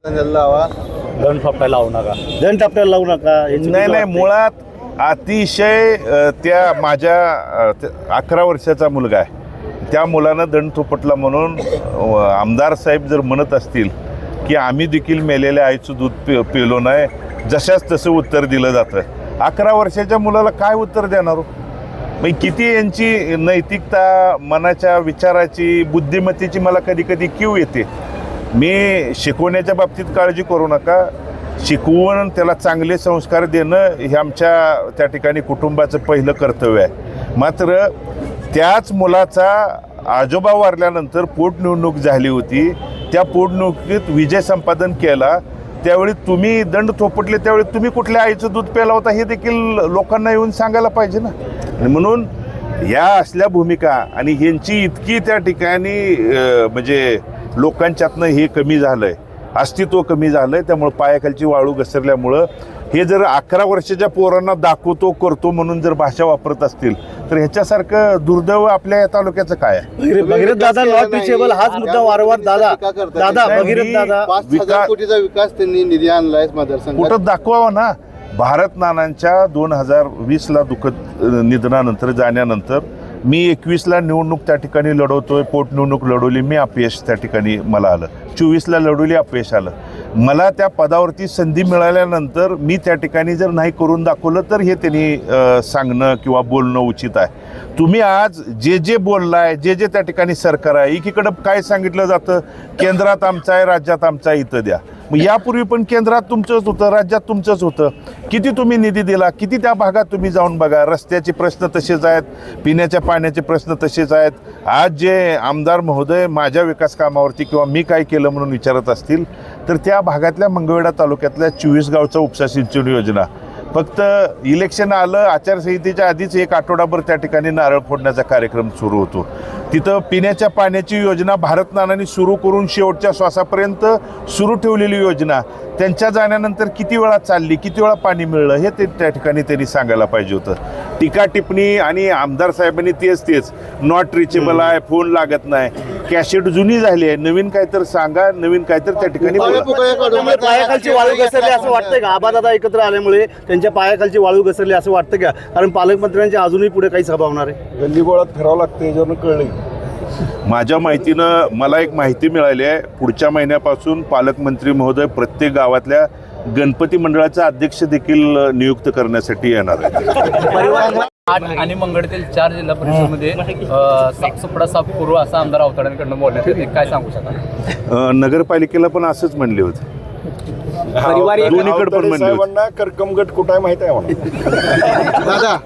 दंड ठोपायला लावू नका. दंड टापट्याला लावू नका. नाही मुळात अतिशय त्या माझ्या 11 वर्षाचा मुलगा आहे, त्या मुलानं दंड थोपटला म्हणून आमदार साहेब जर म्हणत असतील की आम्ही देखील मेलेल्या आईचं दूध पिलो नाही, जशाच तसं उत्तर दिलं जातं. 11 वर्षाच्या मुलाला काय उत्तर देणार? मग किती यांची नैतिकता, मनाच्या विचाराची, बुद्धिमत्तेची मला कधी कधी कीव येते. मी शिकवण्याच्या बाबतीत काळजी करू नका, शिकवून त्याला चांगले संस्कार देणं हे आमच्या त्या ठिकाणी कुटुंबाचं पहिलं कर्तव्य आहे. मात्र त्याच मुलाचा आजोबा वारल्यानंतर पोटनिवडणूक झाली होती, त्या पोटनिवडणुकीत विजय संपादन केला, त्यावेळी तुम्ही दंड थोपटले, त्यावेळी तुम्ही कुठल्या आईचं दूध प्यायला होता हे देखील लोकांना येऊन सांगायला पाहिजे ना. आणि म्हणून या असल्या भूमिका आणि ह्यांची इतकी त्या ठिकाणी म्हणजे लोकांच्यातनं हे कमी झालं आहे, अस्तित्व कमी झालं आहे. त्यामुळं पायाखालची वाळू घसरल्यामुळं हे जर 11 वर्षाच्या पोरांना दाखवतो करतो म्हणून जर भाषा वापरत असतील तर ह्याच्यासारखं दुर्दैव आपल्या या तालुक्याचं काय आहे? भगीरथ दादा नॉट रिचेबल हाच मुद्दा वारंवार दादा भगीरथ दादा 5,000 कोटीचा विकास त्यांनी निधी आणलाय मतदारसंघात. कुठं दाखवावं ना. भारत नानांच्या 2020ला दुःखद निधनानंतर जाण्यानंतर मी 21ला निवडणूक त्या ठिकाणी लढवतोय, पोटनिवडणूक लढवली, मी अपयश त्या ठिकाणी मला आलं. 24ला लढवली, अपयश आलं. मला त्या पदावरती संधी मिळाल्यानंतर मी त्या ठिकाणी जर नाही करून दाखवलं तर हे त्यांनी सांगणं किंवा बोलणं उचित आहे. तुम्ही आज जे बोललाय, जे त्या ठिकाणी सरकार आहे, एकीकडं काय सांगितलं जातं, केंद्रात आमचं आहे, राज्यात आमचं आहे, इथं द्या. मग यापूर्वी पण केंद्रात तुमचंच होतं, राज्यात तुमचंच होतं. किती तुम्ही निधी दिला, किती त्या भागात तुम्ही जाऊन बघा. रस्त्याचे प्रश्न तसेच आहेत, पिण्याच्या पाण्याचे प्रश्न तसेच आहेत. आज जे आमदार महोदय माझ्या विकास कामावरती किंवा मी काय केलं म्हणून विचारत असतील तर त्या भागातल्या मंगळवेढा तालुक्यातल्या 24 गावचा उपसा सिंचन योजना फक्त इलेक्शन आलं, आचारसंहितेच्या आधीच 1 आठवडाभर त्या ठिकाणी नारळ फोडण्याचा कार्यक्रम सुरू होतो. तिथं पिण्याच्या पाण्याची योजना भारत नानांनी सुरू करून शेवटच्या श्वासापर्यंत सुरू ठेवलेली योजना त्यांच्या जाण्यानंतर किती वेळा चालली, किती वेळा पाणी मिळलं हे ते त्या ठिकाणी त्यांनी सांगायला पाहिजे होतं. टीका टिप्पणी आणि आमदार साहेबांनी तेच नॉट रिचेबल आहे, फोन लागत नाही, कॅसेट जुनी झाली आहे, नवीन काय तर सांगा, नवीन काय तर त्या ठिकाणी पायाखालची वाळू घसरली असं वाटतंय का? आबादादा एकत्र आल्यामुळे त्यांच्या पायाखालची वाळू घसरली असं वाटतं का? कारण पालकमंत्र्यांच्या अजूनही पुढे काही सभा होणार आहे. गल्लीबोळात फिरावं लागतं, याच्यावरून कळलं. माझ्या माहितीनं मला एक माहिती मिळाली आहे, पुढच्या महिन्यापासून पालकमंत्री महोदय प्रत्येक गावातल्या गणपती मंडळाचा अध्यक्ष देखील नियुक्त करण्यासाठी येणार आहे. आणि मंगळतील 4 जिल्हा परिषदेमध्ये साफसुपडा साफ करू असं आमदार अवताड्यांकडून बोलण्यात येते, काय सांगू शकाल? नगरपालिकेला पण असंच म्हणले होते, दोन्हीकडे पण म्हणले होते. करकमगट कुठं आहे माहित आहे मला. दादा